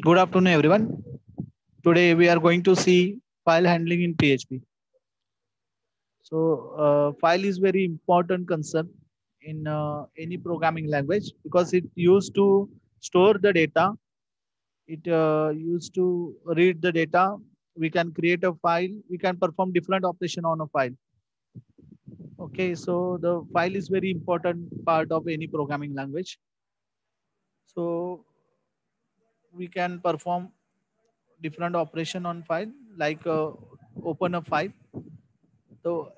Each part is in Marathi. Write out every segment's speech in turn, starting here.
Good afternoon, everyone. Today we are going to see file handling in PHP. File is very important concept in any programming language because it used to store the data. It used to read the data. We can create a file. We can perform different operation on a file. Okay, so the file is very important part of any programming language. So we can perform different operation on file like open a file. So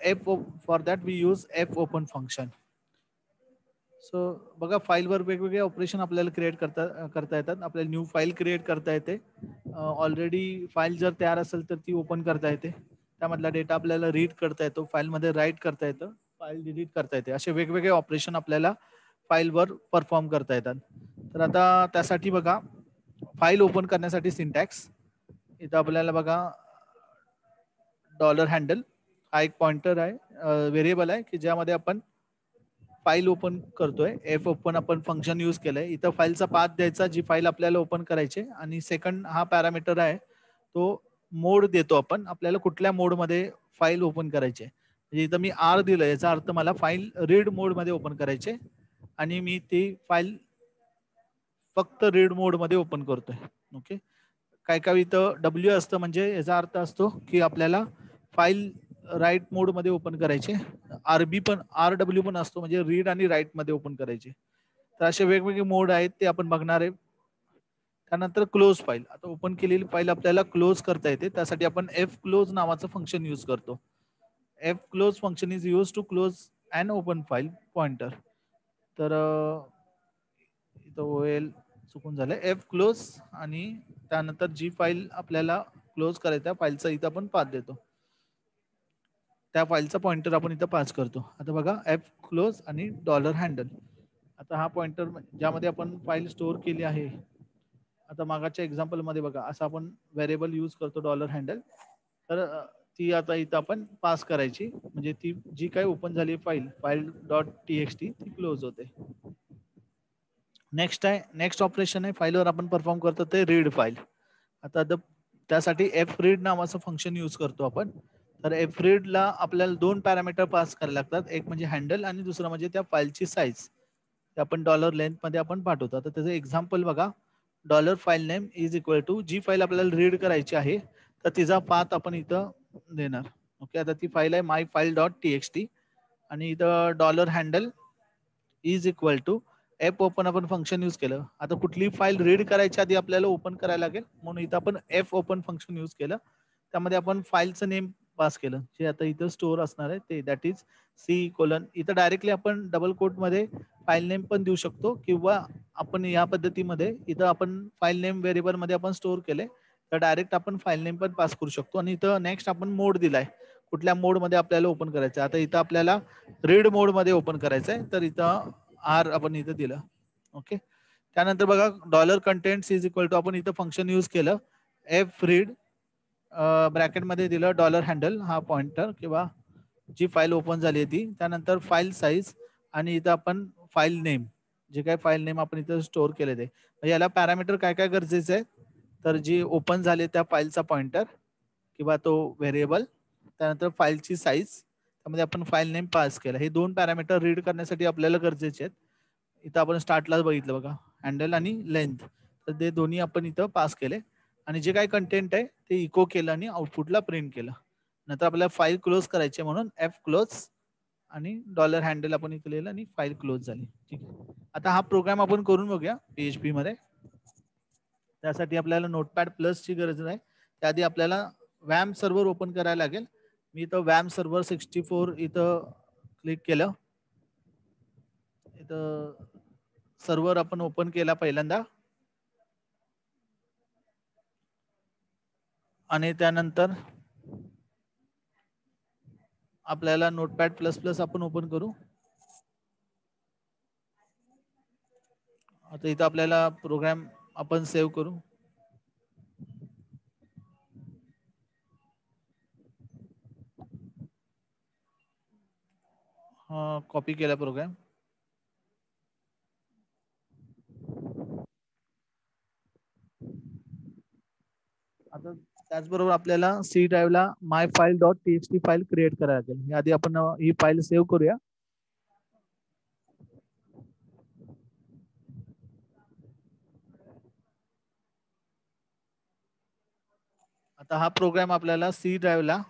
for that we use f open function. So बघा फाईलवर वेगवेगळे ऑपरेशन आपल्याला क्रिएट करता येतात. आपल्याला न्यू फाईल क्रिएट करता येते. ऑलरेडी फाईल जर तयार असेल तर ती ओपन करता येते. त्यामधला डेटा आपल्याला रीड करता येतो. फाईलमध्ये राईट करता येतं. फाईल डिलीट करता येते. असे वेगवेगळे ऑपरेशन आपल्याला फाईलवर परफॉर्म करता येतात. तर आता त्यासाठी बघा फाईल ओपन करण्यासाठी सिंटॅक्स इथं आपल्याला बघा डॉलर हँडल हा एक पॉइंटर आहे, व्हेरिएबल आहे की ज्यामध्ये आपण फाईल ओपन करतोय. एफ ओपन आपण फंक्शन यूज केलंय. इथं फाईलचा पाथ द्यायचा जी फाईल आपल्याला ओपन करायची आणि सेकंड हा पॅरामीटर आहे तो मोड देतो आपण. आपल्याला कुठल्या मोडमध्ये फाईल ओपन करायची. म्हणजे इथं मी आर दिलं याचा अर्थ मला फाईल रीड मोडमध्ये ओपन करायचे आणि मी ती फाईल फक्त रीड मोडमध्ये ओपन करतोय. ओके, काय काय इथं डब्ल्यू असतं म्हणजे याचा अर्थ असतो की आपल्याला फाईल राईट मोडमध्ये ओपन करायचे. आरबी पण RW पण असतो म्हणजे रीड आणि राईट मध्ये ओपन करायचे. तर असे वेगवेगळे मोड आहेत ते आपण बघणार आहे. त्यानंतर क्लोज फाईल. आता ओपन केलेली फाईल आपल्याला क्लोज करता येते. त्यासाठी आपण एफ क्लोज नावाचं फंक्शन यूज करतो. F close function is use to close and open file pointer. तर इथं ओएल चुकून झालं. एफ क्लोज आणि त्यानंतर जी फाईल आपल्याला क्लोज करायचं त्या फाईलचा इथं आपण पाथ देतो. त्या फाईलचा पॉइंटर आपण इथं पास करतो. आता बघा एफ क्लोज आणि डॉलर हँडल. आता हा पॉइंटर ज्यामध्ये आपण फाईल स्टोअर केली आहे. आता मागाच्या एक्झाम्पल मध्ये बघा असं आपण व्हेरिएबल यूज करतो डॉलर हँडल. तर ती आता इथं आपण पास करायची म्हणजे ती जी काही ओपन झाली फाईल डॉट txt ती क्लोज होते. नेक्स्ट ऑपरेशन आहे फाईलवर आपण परफॉर्म करतो ते रीड फाईल. आता त्यासाठी एफ रीड नावाचं फंक्शन यूज करतो आपण. तर एफ रीडला आपल्याला दोन पॅरामीटर पास करायला लागतात. एक म्हणजे हँडल आणि दुसरं म्हणजे त्या फाईलची साईज. ते आपण डॉलर लेंथ मध्ये आपण पाठवतो. आता त्याचं एक्झाम्पल बघा. Dollar file name is equal to G file आपल्याला रीड करायची आहे तर तिचा पाथ आपण इथं देणार. ओके, आता ती फाईल आहे माय फाईल डॉट txt आणि इथं dollar handle is equal to F open आपण फंक्शन यूज केलं. आता कुठली फाईल रीड करायच्या आधी आपल्याला ओपन करायला लागेल म्हणून इथं आपण एफ ओपन फंक्शन यूज केलं. त्यामध्ये आपण फाईलचं नेम पास केलं जे आता इथं स्टोअर असणार आहे ते दॅट इज सी कोलन. इथं डायरेक्टली आपण डबल कोट मध्ये फाईल नेम पण देऊ शकतो किंवा आपण या पद्धतीमध्ये इथं आपण फाईल नेम व्हेरिएबल मध्ये आपण स्टोअर केले तर डायरेक्ट आपण फाईल नेम पण पास करू शकतो. आणि इथं नेक्स्ट आपण मोड दिलाय कुठल्या मोड मध्ये आपल्याला ओपन करायचं. आता इथं आपल्याला रीड मोड मध्ये ओपन करायचं आहे तर इथं आर आपण इथं दिलं. ओके, त्यानंतर बघा dollar contents is equal to आपण इथं फंक्शन यूज केलं एफ रीड ब्रॅकेटमध्ये दिलं डॉलर हँडल हा पॉइंटर किंवा जी फाईल ओपन झाली आहे ती. त्यानंतर फाईल साईज आणि इथं आपण फाईल नेम जे काय फाईल नेम आपण इथं स्टोअर केले ते याला पॅरामीटर काय काय गरजेचं आहे तर जी ओपन झाली त्या फाईलचा पॉइंटर किंवा तो व्हेरिएबल. त्यानंतर फाईलची साईज त्यामध्ये आपण फाईल नेम पास केला. हे दोन पॅरामीटर रीड करण्यासाठी आपल्याला गरजेचे आहेत. इथं आपण स्टार्टलाच बघितलं बघा हँडल आणि लेंथ. तर ते दोन्ही आपण इथं पास केले आणि जे काही कंटेंट आहे ते इको केलं आणि आउटपुटला प्रिंट केलं. नंतर आपल्याला फाईल क्लोज करायची म्हणून एफ क्लोज आणि डॉलर हँडल आपण इथं लिहिलं आणि फाईल क्लोज झाली. ठीक आहे, आता हा प्रोग्राम आपण करून बघूया PHP मध्ये. त्यासाठी आपल्याला नोटपॅड प्लस ची गरज आहे. त्याआधी आपल्याला वॅम सर्व्हर ओपन करायला लागेल. मी इथं वॅम सर्व्हर 64 इथं क्लिक केलं. इथं सर्व्हर आपण ओपन केला पहिल्यांदा आणि त्यानंतर आपल्याला नोटपॅड प्लस प्लस आपण ओपन करू. आता इथं आपल्याला प्रोग्राम आपण सेव्ह करू. कॉपी केला प्रोग्राम. आता त्याचबरोबर आपल्याला सी ड्राईव्हला my file dot TXT file create करायला लागेल. आधी आपण ही फाईल सेव्ह करूया. आता हा प्रोग्राम आपल्याला सी ड्राईव्हला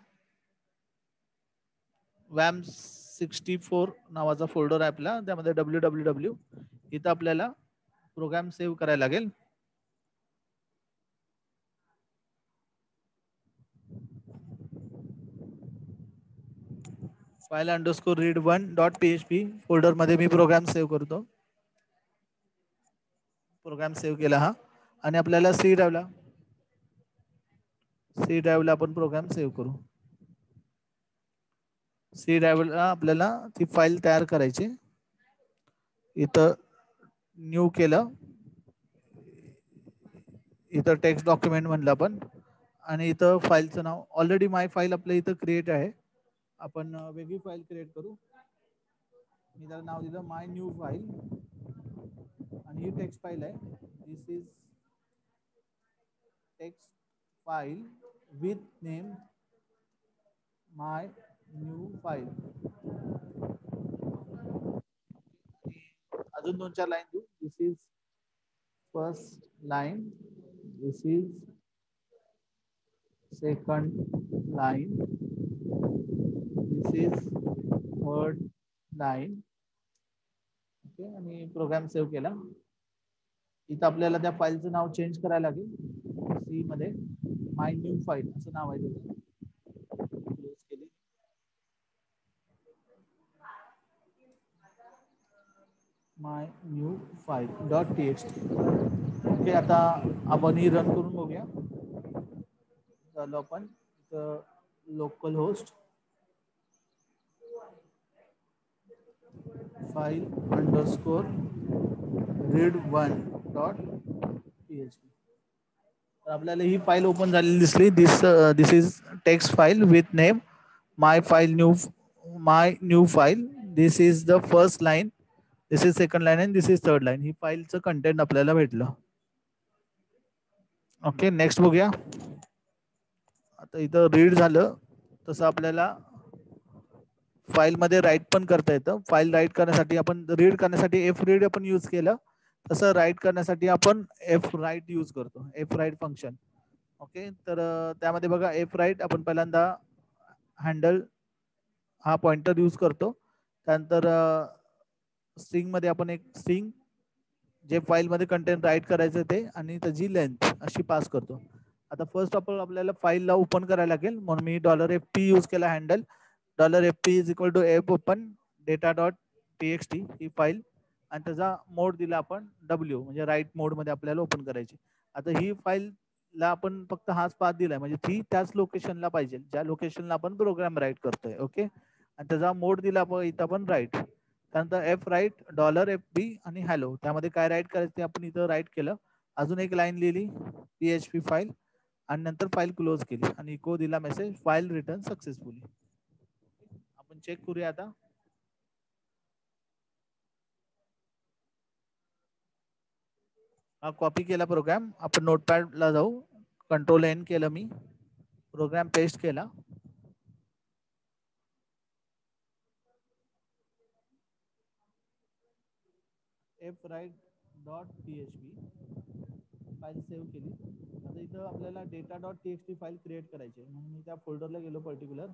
WAM64 नावाचा फोल्डर आहे आपला, त्यामध्ये www इथं आपल्याला प्रोग्राम सेव्ह करायला लागेल. फाईल अंडरस्कोर read1.php फोल्डर मध्ये मी प्रोग्राम सेव्ह करतो. प्रोग्राम सेव्ह केला हा. आणि आपल्याला सी ड्राईव्हला आपण प्रोग्राम सेव्ह करू. सी ड्राईव्हला आपल्याला ती फाईल तयार करायची. इथं न्यू केलं, इथं टेक्स्ट डॉक्युमेंट म्हणलं आपण, आणि इथं फाईलचं नाव ऑलरेडी माय फाईल आपल्या इथं क्रिएट आहे. आपण वेगळी फाईल क्रिएट करू. मी त्याला नाव दिलं माय न्यू फाईल, आणि ही टेक्स्ट फाईल आहे. This is text file with name my new file. अजून 2-4 लाईन देऊ. This is first line, this is second line, this is third line. Okay, आणि प्रोग्राम सेव्ह केला. इथं आपल्याला त्या फाईलचं नाव चेंज करायला लागेल. सी मध्ये माय न्यू फाईल असं नाव आहे त्याचं. क्लोज केली. My new file dot TXT. Okay, आता आपण ही रन करून बघूया. झालं आपण local host file underscore read1.php. तर आपल्याला ही फाईल ओपन झालेली दिसली. This is text file with name my new file. This is the first line, this is second line, and this is third line. ही फाईलचं कंटेंट आपल्याला भेटलं. ओके, नेक्स्ट बघूया. आता इथं रीड झालं, तसं आपल्याला फाईल मध्ये राईट पण करता येतं. फाईल राईट करण्यासाठी आपण रीड करण्यासाठी एफ रीड आपण यूज केलं, तसं राईट करण्यासाठी आपण एफ राईट यूज करतो, एफ राईट फंक्शन. ओके, तर त्यामध्ये बघा एफ राईट आपण पहिल्यांदा हँडल हा पॉइंटर यूज करतो. त्यानंतर स्ट्रिंग मध्ये आपण एक स्ट्रिंग जे फाईल मध्ये कंटेंट राईट करायचं ते आणि त्याची लेंथ अशी पास करतो. आता फर्स्ट आपल्याला फाईलला ओपन करायला लागेल, म्हणून मी $fp यूज केला handle. $fp is equal to F open data dot TXT ही फाईल, आणि त्याचा मोड दिला आपण डब्ल्यू, म्हणजे राईट मोड मध्ये आपल्याला ओपन करायची. आता ही फाईलला आपण फक्त हाच पाथ दिलाय, म्हणजे ती त्याच लोकेशनला पाहिजे ज्या लोकेशनला आपण प्रोग्राम राईट करतोय. ओके, आणि त्याचा मोड दिला आपण इथं आपण राईट. त्यानंतर एफ राईट $fb आणि हॅलो, त्यामध्ये काय राईट करायचं ते आपण इथं राईट केलं. अजून एक लाईन लिहिली PHP फाईल, आणि नंतर फाईल क्लोज केली आणि इको दिला मेसेज फाईल रिटर्न सक्सेसफुली. आपण चेक करूया आता. हा कॉपी केला प्रोग्राम. आपण नोटपॅडला जाऊ, Ctrl+N केलं मी, प्रोग्राम पेस्ट केला. fwrite.php फाईल सेव्ह केली. आता इथं आपल्याला data.txt फाईल क्रिएट करायची आहे, म्हणून मी त्या फोल्डरला गेलो पर्टिक्युलर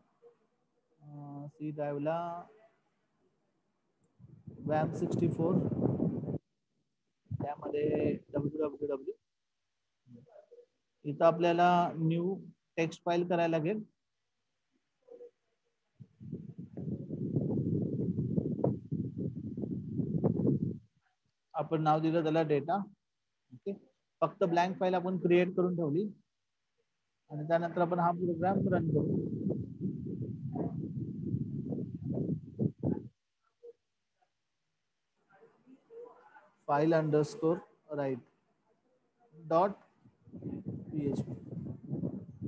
सी ड्राईव्हला WAM64, त्यामध्ये www इथं आपल्याला न्यू टेक्स्ट फाईल करायला लागेल. आपण नाव दिलं त्याला डेटा. ओके, फक्त ब्लँक फाईल आपण क्रिएट करून ठेवली, आणि त्यानंतर आपण हा प्रोग्राम रन करू. File underscore write dot PHP.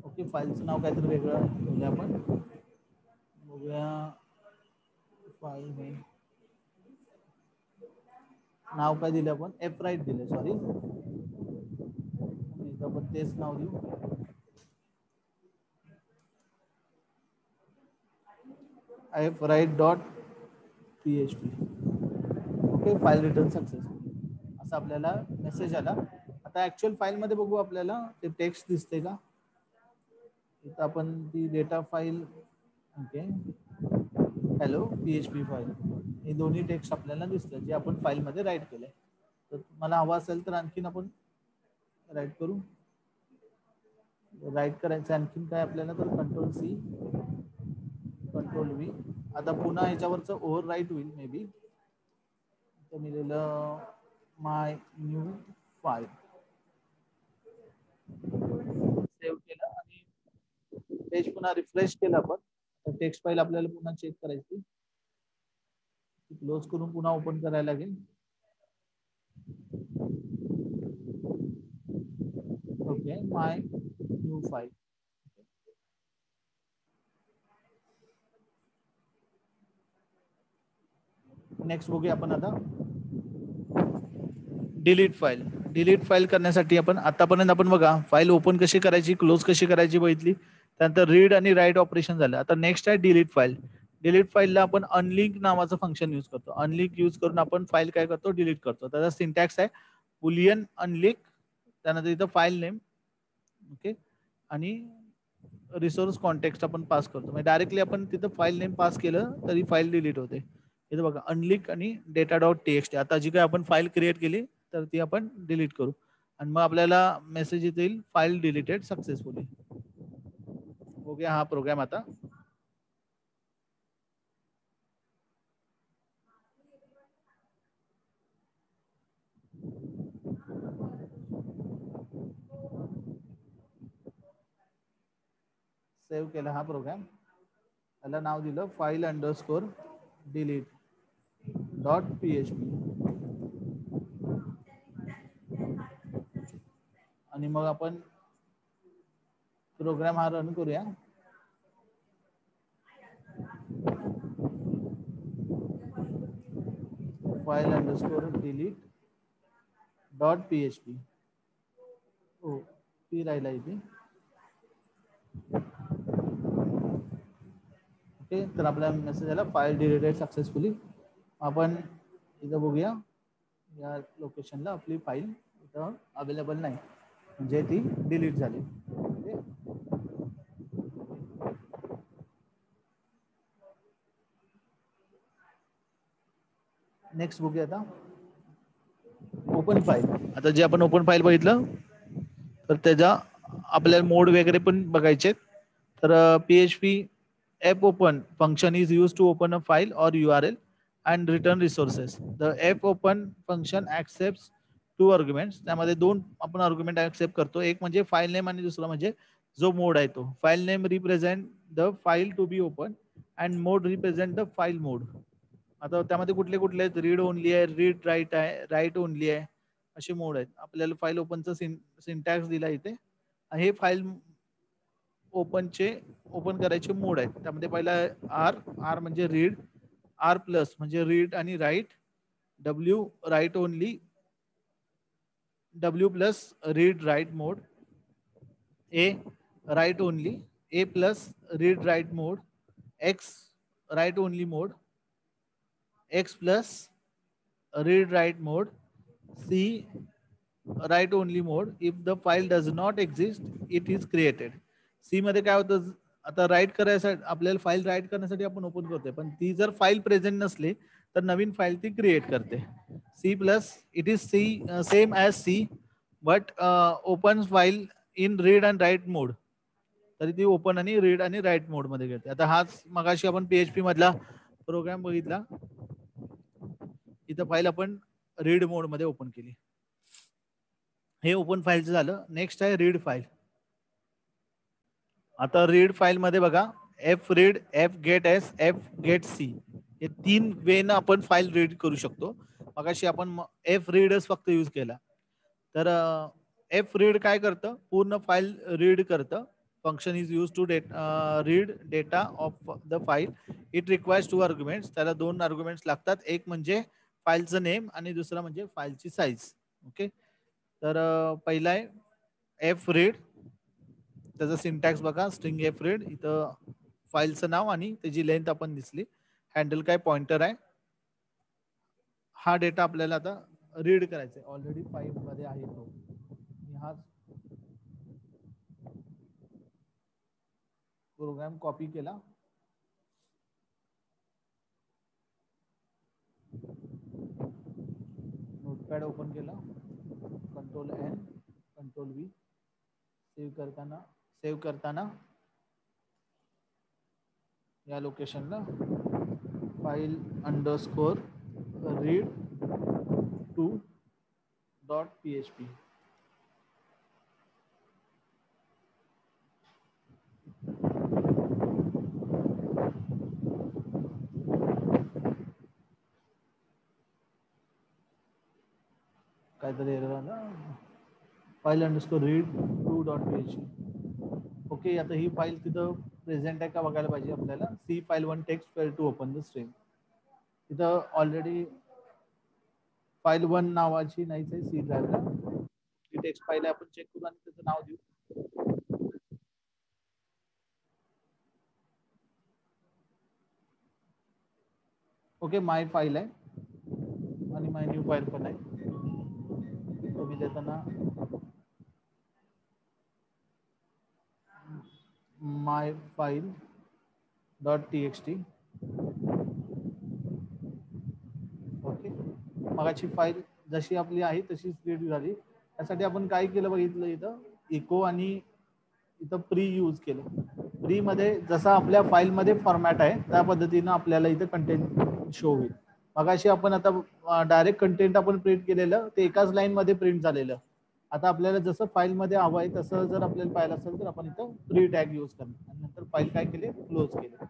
Okay, फाईलचं नाव काहीतरी वेगळं ठेवलं आपण. बघूया, फाईल नेम नाव काय दिलं आपण, एफ राईट दिलं, सॉरी, आपण तेच नाव देऊ. F write dot PHP. Okay, file return successful असा आपल्याला मेसेज आला. आता ऍक्च्युअल फाईल मध्ये बघू आपल्याला ते टेक्स्ट दिसते का. इथं आपण ती data file, okay, hello PHP file, हे दोन्ही टेक्स्ट आपल्याला दिसतं जे आपण फाईल मध्ये राईट केलंय. तर मला हवा असेल तर आणखीन आपण राईट करू. राईट करायचं आणखीन काय आपल्याला, तर Ctrl+C Ctrl+V. आता पुन्हा ह्याच्यावरचं ओव्हर राईट होईल मे बी. तर मी लिहिलं माय न्यू फाईल, सेव्ह केलं आणि पेज पुन्हा रिफ्रेश केलं आपण. टेक्स्ट फाईल आपल्याला पुन्हा चेक करायची, क्लोज करून पुन्हा ओपन करायला लागेल. ओके, माय न्यू फाईल. नेक्स्ट बघूया आपण आता डिलीट फाईल. डिलीट फाईल करण्यासाठी आपण आतापर्यंत आपण बघा फाईल ओपन कशी करायची, क्लोज कशी करायची बघितली. त्यानंतर रीड आणि राईट ऑपरेशन झालं. आता नेक्स्ट आहे डिलीट फाईल. डिलीट फाईलला आपण अनलिंक नावाचं फंक्शन यूज करतो. अनलिंक यूज करून आपण फाईल काय करतो, डिलीट करतो. त्याचा सिंटॅक्स आहे बुलियन अनलिंक, त्यानंतर इथं फाईल नेम, ओके, आणि रिसोर्स कॉन्टेक्स्ट आपण पास करतो. म्हणजे डायरेक्टली आपण तिथं फाईल नेम पास केलं तरी फाईल डिलीट होते. इथं बघा अनलिंक आणि डेटा डॉट TXT. आता जी काय आपण फाईल क्रिएट केली तर ती आपण डिलीट करू आणि मग आपल्याला मेसेज येईल फाईल डिलीटेड सक्सेसफुली. बघूया हा प्रोग्राम आता. सेव्ह केला हा प्रोग्राम. त्याला नाव दिलं file underscore delete dot PHP आणि मग आपण प्रोग्राम हा रन करूया. File underscore delete dot PHP. हो, ती राहिला इथे. ओके, तर आपला मेसेज आला फाईल डिलीटेड सक्सेसफुली. आपण इथं बघूया या लोकेशनला आपली फाईल इथं अवेलेबल नाही, म्हणजे ती डिलीट झाली. ओके, नेक्स्ट बघूया आता ओपन फाईल. आता जे आपण ओपन फाईल बघितलं तर त्याचा आपल्याला मोड वगैरे पण बघायचे. तर PHP app open function is used to open a file or URL and return resources. The app open function accepts two arguments. त्यामध्ये दोन आपण आर्ग्युमेंट ऍक्सेप्ट करतो. एक म्हणजे फाईल नेम आणि दुसरा म्हणजे जो मोड आहे तो. File name represent the file to be open and mode represent the file mode. आता त्यामध्ये कुठले कुठले आहेत, रीड ओनली आहे, रीड राईट आहे, राईट ओनली आहे, असे मोड आहेत. आपल्याला फाईल ओपनचं सिंटॅक्स दिला इथे. हे फाईल ओपनचे ओपन करायचे मोड आहेत. त्यामध्ये पहिला आर म्हणजे रीड, R प्लस म्हणजे रीड आणि write, W write only, W plus read write mode, A write only, A plus read write mode, X write only mode, X plus read write mode, C write only mode. If the file does not exist it is created. C मध्ये काय होतं, आता राईट करायसाठी आपल्याला फाईल राईट करण्यासाठी आपण ओपन करतोय, पण ती जर फाईल प्रेझेंट नसली तर नवीन फाईल ती क्रिएट करते. C plus it is C same as C but open file in read and write mode. तरी ती ओपन आणि रीड आणि राईट मोड मध्ये घेते. आता हाच मगाशी आपण PHP मधला प्रोग्राम बघितला. इथं फाईल आपण रीड मोड मध्ये ओपन केली. हे ओपन फाईलचं झालं. नेक्स्ट आहे रीड फाईल. आता रीड फाईल मध्ये बघा F read, F get S, F get C, हे तीन वेनं आपण फाईल रीड करू शकतो. मगाशी आपण एफ रीडच फक्त यूज केला. तर एफ रीड काय करतं, पूर्ण फाईल रीड करतं. Function is use to read data of the file. It requires two arguments. त्याला दोन आर्ग्युमेंट्स लागतात. एक म्हणजे फाईलचं नेम आणि दुसरा म्हणजे फाईलची साईज. ओके, तर पहिला आहे एफ रीड. त्याचा सिंटॅक्स बघा, स्ट्रिंग एफ रीड. इथं फाईलचं नाव आणि त्याची लेंथ आपण दिसली. हँडल काय पॉइंटर आहे. हा डेटा आपल्याला आता रीड करायचा आहे. ऑलरेडी फाईल मध्ये आहे तो. हा प्रोग्राम कॉपी केला. नोटपॅड ओपन केला. Control N, control V. Save करताना या लोकेशनला file underscore read two .php. काहीतरी एरर आला. File underscore read two .php. Okay, आता ही फाईल तिथं प्रेझेंट आहे का बघायला पाहिजे आपल्याला. C file 1 text fail to open the stream. तिथं ऑलरेडी फाईल 1 नावाची नाहीच आहे सी ड्राईव्हला. ती टेक्स्ट फाईल आपण चेक करू आणि त्याचं नाव देऊ. ओके, माय फाईल आहे आणि माय न्यू फाईल पण आहे. तुम्ही देताना माय फाईल .txt. ओके, मगाची फाईल जशी आपली आहे तशीच रीड झाली. त्यासाठी आपण काय केलं बघितलं, इथं इको आणि इथं प्री यूज केलं. प्री मध्ये जसा आपल्या फाईल मध्ये फॉर्मॅट आहे त्या पद्धतीनं आपल्याला इथं कंटेंट शो होईल. मगाशी आपण आता डायरेक्ट कंटेंट आपण प्रिंट केलेलं ते एकाच लाईन मध्ये प्रिंट झालेलं. आता आपल्याला जसं फाईल मध्ये हवं आहे तसं जर आपल्याला पाहिलं असेल तर आपण इथं प्री टॅग यूज करणार आणि नंतर फाईल काय केले, क्लोज केले.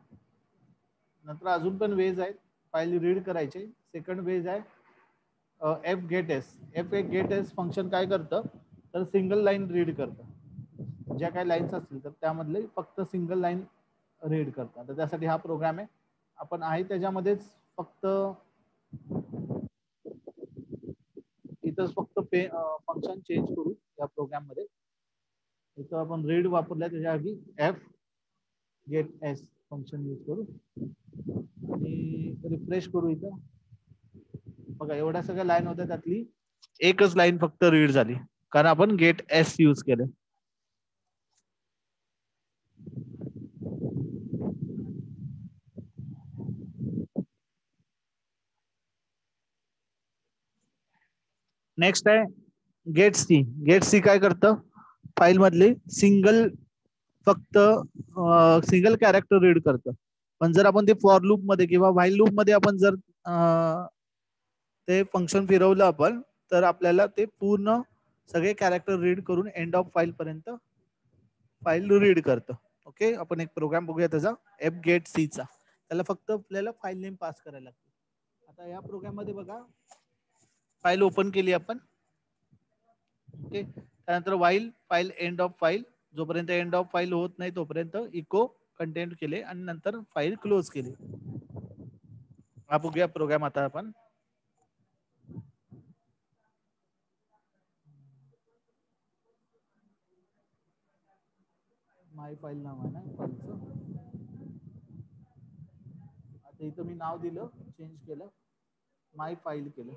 नंतर अजून पण वेज आहेत फाईल रीड करायचे. सेकंड वेज आहे F get S. F get S function काय करतं तर सिंगल लाईन रीड करतं. ज्या काही लाईन्स असतील तर त्यामधले फक्त सिंगल लाईन रीड करतात. तर त्यासाठी हा प्रोग्राम आहे. आपण आहे त्याच्यामध्येच फक्त इथंच फक्त फंक्शन चेंज करू या प्रोग्राम मध्ये. इथं आपण रीड वापरलाय त्याच्या आधी F get S function use करू आणि रिफ्रेश करू. इथं बघा एवढ्या सगळ्या लाईन होत्या त्यातली एकच लाईन फक्त रीड झाली कारण आपण गेट एस यूज केलं. नेक्स्ट आहे गेट सी. गेट सी काय करतं फाईल मधले फक्त सिंगल कॅरेक्टर रीड करतं. पण जर आपण ते फॉर लूप मध्ये किंवा व्हाईल लूप मध्ये आपण जर ते फंक्शन फिरवलं आपण तर आपल्याला ते पूर्ण सगळे कॅरेक्टर रीड करून एंड ऑफ फाईल पर्यंत फाईल रीड करतं. ओके, आपण एक प्रोग्राम बघूया त्याचा एफ गेट सी चा. त्याला फक्त आपल्याला फाईल नेम पास करायला लागते. आता या प्रोग्राम मध्ये बघा फाईल ओपन केली आपण. ओके, त्यानंतर while file end of file, जोपर्यंत एंड ऑफ फाईल होत नाही तोपर्यंत इको कंटेंट केले आणि नंतर फाईल क्लोज केली. हा बघूया प्रोग्राम आता आपण. माय फाईल नाव आहे ना फाईलचं. आता इथं मी नाव दिलं, चेंज केलं, माय फाईल केलं.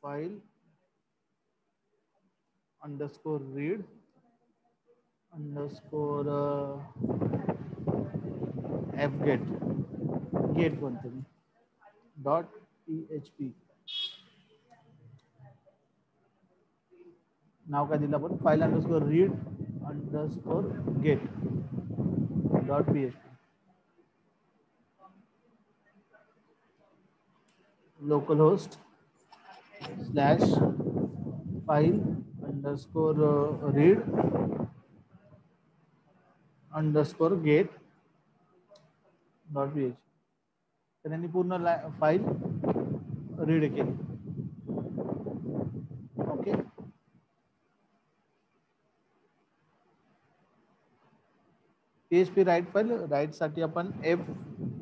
File underscore read underscore F get बनते मी .php. नाव काय दिलं आपण file underscore read underscore get .php. Local host slash file underscore read underscore get .php. त्यांनी पूर्ण फाईल रीड केली. Okay, PHP write file write साठी आपण एफ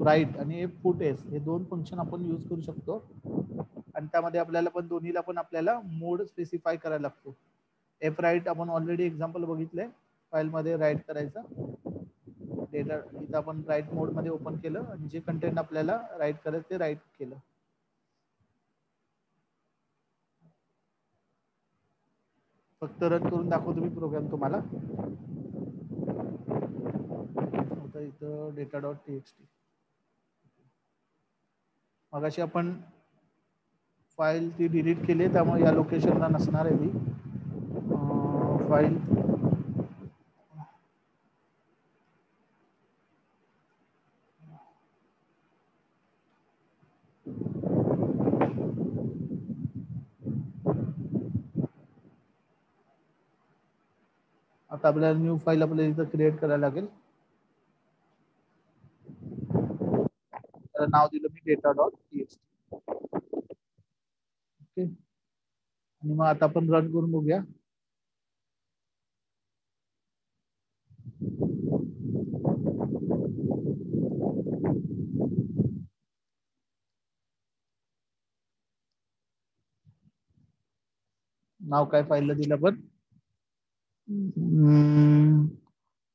राईट आणि एफ फुट एस हे दोन फंक्शन आपण यूज करू शकतो. आणि त्यामध्ये आपल्याला पण दोन्हीला पण आपल्याला मोड स्पेसिफाय करायला लागतो. एफ राईट आपण ऑलरेडी एक्झाम्पल बघितलंय, फाईल मध्ये राईट करायचा डेटा, इथं आपण राईट मोड मध्ये ओपन केलं आणि जे कंटेंट आपल्याला राईट करायचं ते राईट केलं. फक्त रन करून दाखवतो मी प्रोग्राम तुम्हाला. आता इथं डेटा डॉट टीएक्सटी, मगाशी आपण फाईल ती डिलीट केली त्यामुळे या लोकेशनला नसणार आहे ती फाईल. आता आपल्याला न्यू फाईल आपल्याला इथं क्रिएट करायला लागेल. त्याला नाव दिलं मी डेटा डॉट टीएक्सटी. ओके, आणि मग आता आपण रन करून बघूया. नाव काय फाईलला दिलं आपण,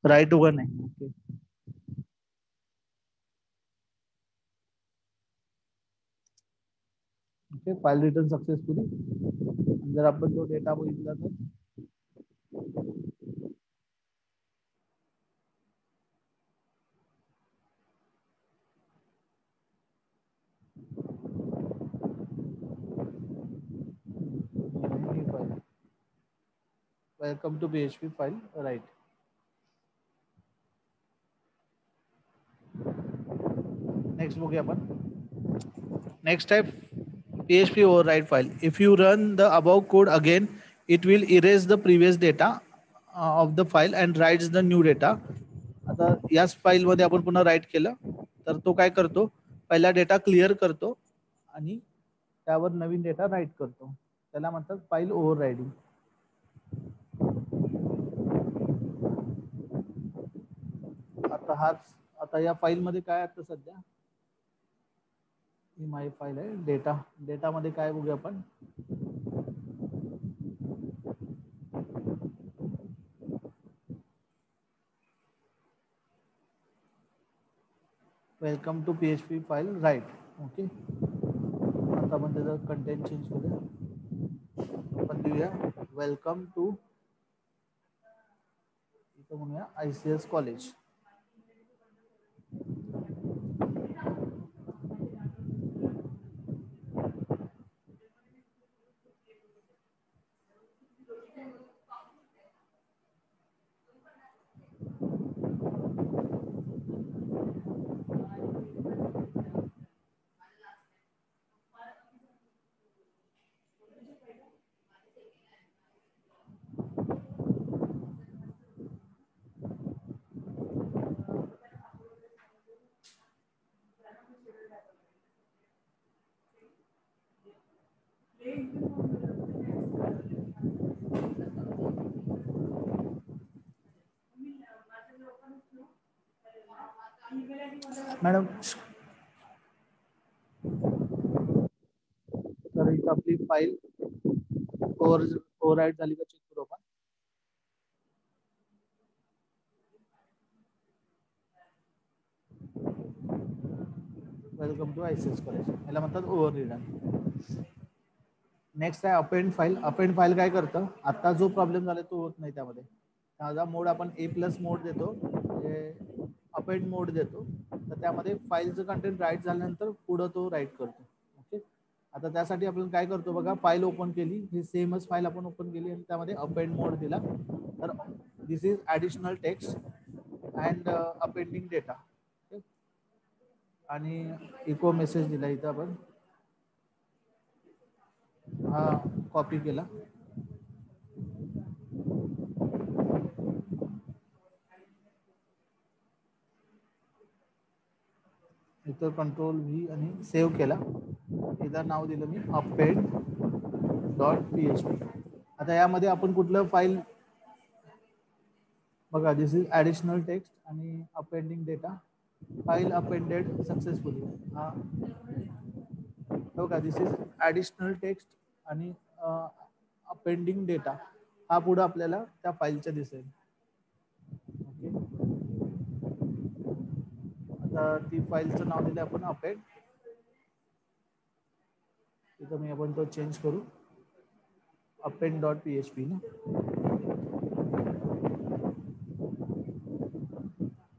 राईट वन आहे. Okay, okay, file return successfully. जर आपण तो डेटा बघितला तर welcome to PHP file write. Next बघूया आपण. नेक्स्ट आहे PHP override file. If you run the above code again, it will erase the previous data of the file and writes the new data. आता याच फाईल मध्ये आपण पुन्हा राईट केलं तर तो काय करतो, पहिला डेटा क्लिअर करतो आणि त्यावर नवीन डेटा राईट करतो. त्याला म्हणतात फाईल ओव्हररायडिंग. आता या फाईल मध्ये काय आता सध्या ही माझी फाईल आहे डेटा. डेटा मध्ये काय बघूया आपण. Welcome to PHP file write. Okay, आता आपण त्याचं कंटेंट चेंज करूया. आपण देऊया वेलकम टू, इथं म्हणूया ICS कॉलेज. मॅडम, तर इथं आपली फाईल ओव्हरराईट झाली का चेक करू आपण. वेलकम टू ICS कॉलेज, याला म्हणतात ओव्हररिडन. नेक्स्ट आहे अपेंड फाईल. अपेंड फाईल काय करतं, आता जो प्रॉब्लेम झाला तो होत नाही त्यामध्ये. माझा मोड आपण A+ मोड देतो, अपेंड मोड देतो, तर त्यामध्ये फाईलचं कंटेंट राईट झाल्यानंतर पुढं तो राईट करतो. ओके, आता त्यासाठी आपण काय करतो बघा, फाईल ओपन केली, ही सेमच फाईल आपण ओपन केली आणि त्यामध्ये अपेंड मोड दिला. तर this is additional text and appending data. आणि इको मेसेज दिला इथं आपण, हा कॉपी केला. इथं Ctrl+V आणि सेव्ह केला. इथं नाव दिलं मी अपेंड डॉट PHP. आता यामध्ये आपण कुठलं फाईल बघा, दिस इज ॲडिशनल टेक्स्ट आणि appending data, file appended successfully. हा बघा दिस इज ॲडिशनल टेक्स्ट आणि अपेंडिंग डेटा हा पुढे आपल्याला त्या फाईलच्या दिसेल. ओके, आता ती फाईलचं नाव दिलं आपण अपेंड. तिथं मी आपण तो चेंज करू append.php ना.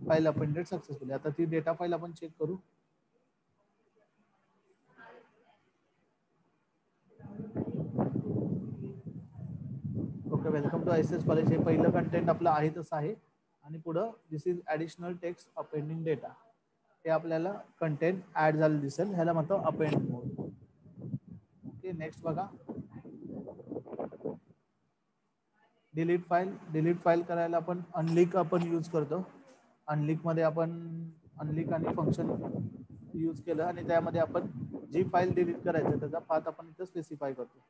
File appended successfully. आता ती डेटा फाईल आपण चेक करू. Okay, welcome to ICS college. हे पहिलं कंटेंट आपलं आहे तसं आहे आणि पुढं this is additional text appending data हे आपल्याला कंटेंट ऍड झालं दिसेल. ह्याला म्हणतो अपेंड मोड. ओके, नेक्स्ट बघा डिलीट फाईल. डिलीट फाईल करायला आपण अनलिक आपण यूज करतो. अनलिक मध्ये आपण अनलिक आणि फंक्शन यूज केलं आणि त्यामध्ये आपण जी फाईल डिलीट करायचं त्याचा पाथ आपण इथं स्पेसिफाय करतो.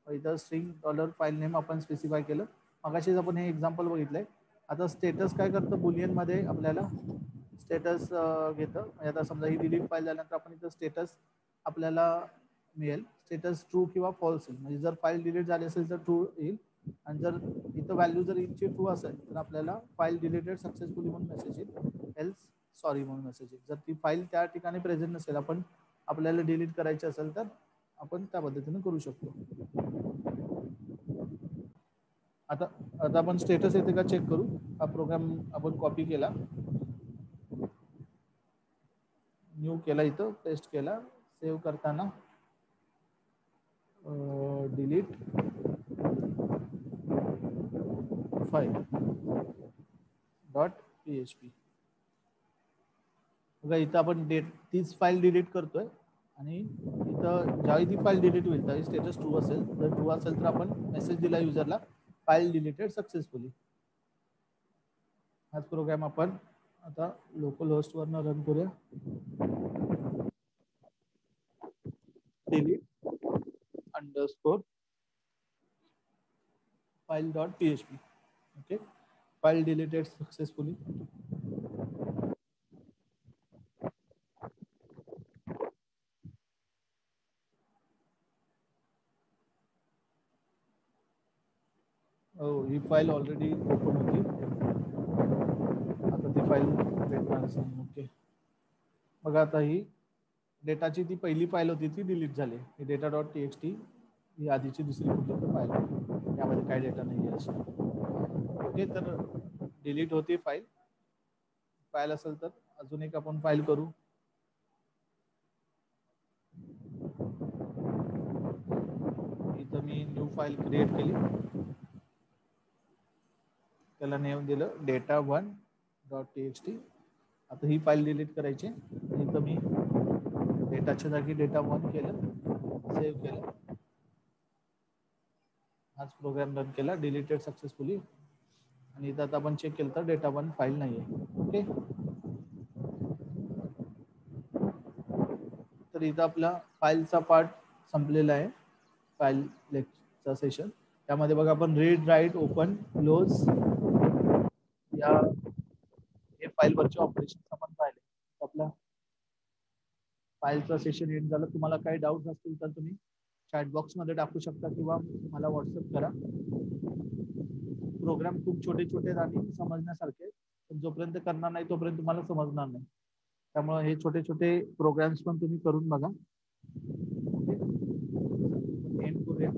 इथं स्ट्रिंग डॉलर फाईल नेम आपण स्पेसिफाय केलं. मगाशीच आपण हे एक्झाम्पल बघितलंय. आता स्टेटस काय करतं बुलियन मध्ये आपल्याला स्टेटस घेतं. म्हणजे आता समजा ही डिलीट फाईल झाल्यानंतर आपण इथं स्टेटस आपल्याला मिळेल. स्टेटस ट्रू किंवा फॉल्स येईल. म्हणजे जर फाईल डिलीट झाली असेल तर ट्रू येईल आणि जर इथं व्हॅल्यू जर इथची ट्रू असेल तर आपल्याला फाईल डिलीटेड सक्सेसफुली म्हणून मेसेज येईल. एल्स सॉरी म्हणून मेसेज येईल. जर ती फाईल त्या ठिकाणी प्रेझेंट नसेल आपण आपल्याला डिलीट करायची असेल तर आपण त्या पद्धतीने करू शकतो. आता आपण स्टेटस येते का चेक करू. हा प्रोग्राम आपण कॉपी केला, न्यू केला, इथं पेस्ट केला. सेव्ह करताना डिलीट फाईल .php. बघा इथं आपण तीच फाईल डिलीट करतोय आणि इथं ज्यावेळी ती फाईल डिलीट होईल त्यावेळी स्टेटस ट्रू असेल. जर ट्रू असेल तर आपण मेसेज दिला युजरला फाईल डिलीटेड सक्सेसफुली. हाच प्रोग्राम आपण आता लोकल होस्ट वरनं रन करूया. Delete underscore file .php. Okay, file deleted successfully. हो, ही फाईल ऑलरेडी ओपन होती. आता ती फाईल भेटणार असेल. ओके, बघा आता ही डेटाची ती पहिली फाईल होती ती डिलीट झाली. ही data.txt ही आधीची दुसरी कुठली फाईल आहे, त्यामध्ये काय डेटा नाही आहे अशी. ओके, तर डिलीट होती फाईल. फाईल असेल तर अजून एक आपण फाईल करू. इथं मी न्यू फाईल क्रिएट केली, त्याला नेम दिलं data1.txt. आता ही फाईल डिलीट करायची. इथं मी डेटाच्या जागी data1 केलं, सेव्ह केलं. हाच प्रोग्राम रन केला, डिलीटेड सक्सेसफुली. आणि इथं आता आपण चेक केलं तर data1 फाईल नाही आहे. ओके, तर इथं आपला फाईलचा पार्ट संपलेला आहे. फाईल लेक्चरचा सेशन. त्यामध्ये बघा आपण रीड, राईट, ओपन, क्लोज या हे फाईलवरचे ऑपरेशन आपण पाहिले. आपला फाईलचं सेशन एंड झालं. तुम्हाला काही डाऊट असतील तर तुम्ही चॅट बॉक्स मध्ये टाकू शकता किंवा मला व्हॉट्सअप करा. प्रोग्राम खूप छोटे छोटे आणि समजण्यासारखे, पण जोपर्यंत करणार नाही तोपर्यंत तुम्हाला समजणार नाही. त्यामुळे हे छोटे छोटे प्रोग्राम्स पण तुम्ही करून बघा. एंड करूया.